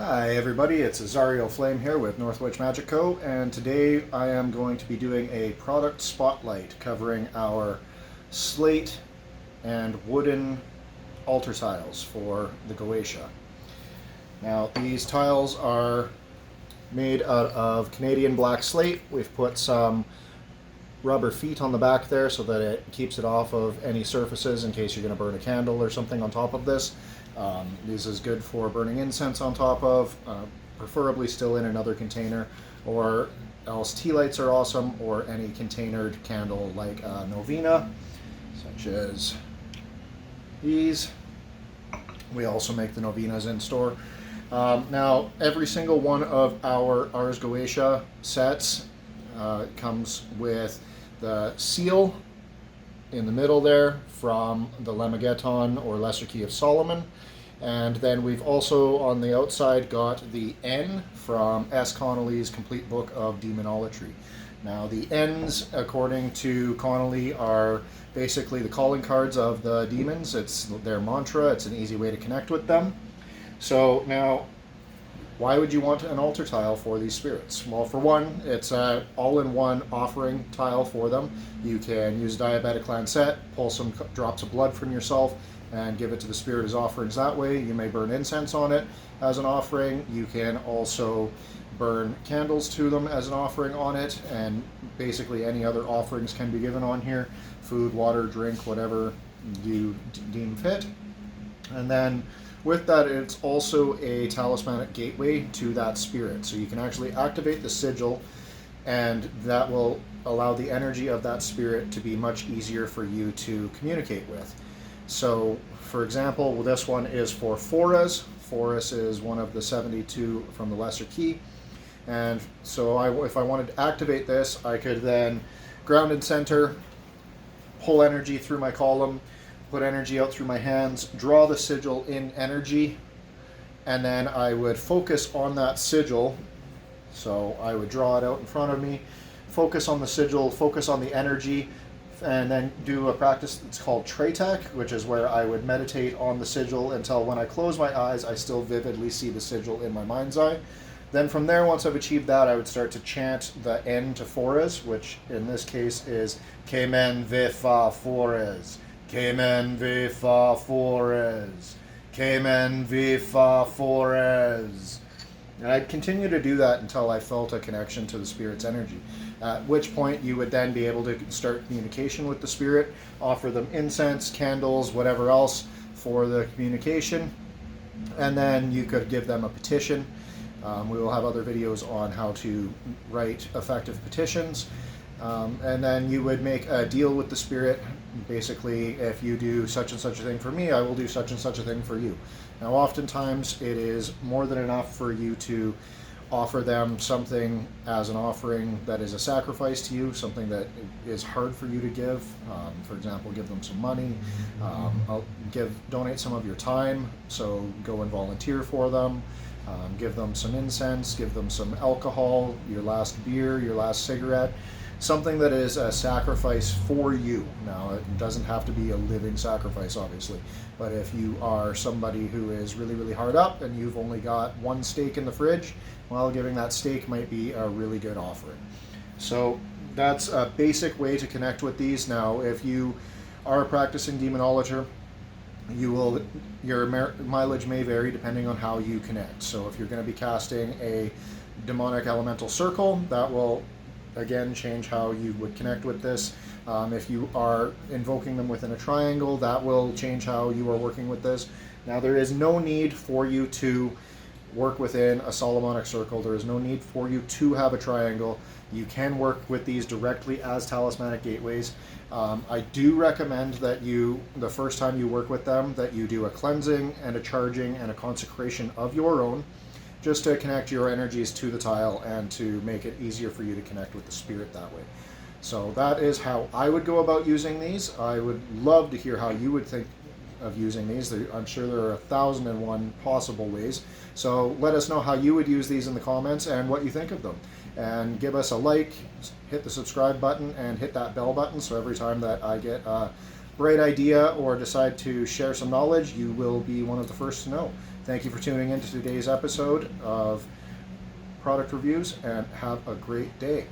Hi everybody, it's Azario Flame here with Northwich Magic Co. And today I am going to be doing a product spotlight covering our slate and wooden altar tiles for the Goetia. Now these tiles are made out of Canadian black slate. We've put some rubber feet on the back there so that it keeps it off of any surfaces in case you're going to burn a candle or something on top of this. This is good for burning incense on top of, preferably still in another container, or else tea lights are awesome, or any containered candle like novena, such as these. We also make the novenas in store. Now, every single one of our Ars Goetia sets comes with the seal in the middle there from the Lemegeton or Lesser Key of Solomon. And then we've also on the outside got the N from S. Connolly's Complete Book of Demonolatry. Now the N's, according to Connolly, are basically the calling cards of the demons. It's their mantra. It's an easy way to connect with them. So now, why would you want an altar tile for these spirits? Well, for one, it's an all-in-one offering tile for them. You can use a diabetic lancet, pull some drops of blood from yourself, and give it to the spirit as offerings that way. You may burn incense on it as an offering. You can also burn candles to them as an offering on it, and basically any other offerings can be given on here. Food, water, drink, whatever you deem fit. And then with that, it's also a talismanic gateway to that spirit. So you can actually activate the sigil, and that will allow the energy of that spirit to be much easier for you to communicate with. So, for example, this one is for Forez. Forez is one of the 72 from the Lesser Key. And so if I wanted to activate this, I could then ground and center, pull energy through my column, put energy out through my hands, draw the sigil in energy, and then I would focus on that sigil. So I would draw it out in front of me, focus on the sigil, focus on the energy, and then do a practice that's called Tratek, which is where I would meditate on the sigil until when I close my eyes, I still vividly see the sigil in my mind's eye. Then from there, once I've achieved that, I would start to chant the N to Forez, which in this case is Kemen ve fa Forez, Kemen ve fa Forez, Kemen ve fa Forez. And I'd continue to do that until I felt a connection to the spirit's energy. At which point you would then be able to start communication with the spirit, offer them incense, candles, whatever else for the communication, and then you could give them a petition. We will have other videos on how to write effective petitions. And then you would make a deal with the spirit. Basically, if you do such and such a thing for me, I will do such and such a thing for you. Now, oftentimes it is more than enough for you to offer them something as an offering that is a sacrifice to you, something that is hard for you to give. For example, give them some money, donate some of your time, so go and volunteer for them. Give them some incense, give them some alcohol, your last beer, your last cigarette, something that is a sacrifice for you. Now, it doesn't have to be a living sacrifice, obviously, but if you are somebody who is really, really hard up and you've only got one steak in the fridge, well, giving that steak might be a really good offering. So that's a basic way to connect with these. Now, if you are a practicing demonolator, your mileage may vary depending on how you connect. So if you're going to be casting a demonic elemental circle, that will again change how you would connect with this. If you are invoking them within a triangle, that will change how you are working with this. Now, there is no need for you to work within a Solomonic circle. There is no need for you to have a triangle. You can work with these directly as talismanic gateways. I do recommend that the first time you work with them, that you do a cleansing and a charging and a consecration of your own, just to connect your energies to the tile and to make it easier for you to connect with the spirit that way. So that is how I would go about using these. I would love to hear how you would think of using these. I'm sure there are 1,001 possible ways. So let us know how you would use these in the comments and what you think of them. And give us a like, hit the subscribe button, and hit that bell button so every time that I get a great idea or decide to share some knowledge, you will be one of the first to know. Thank you for tuning in to today's episode of Product Reviews, and have a great day.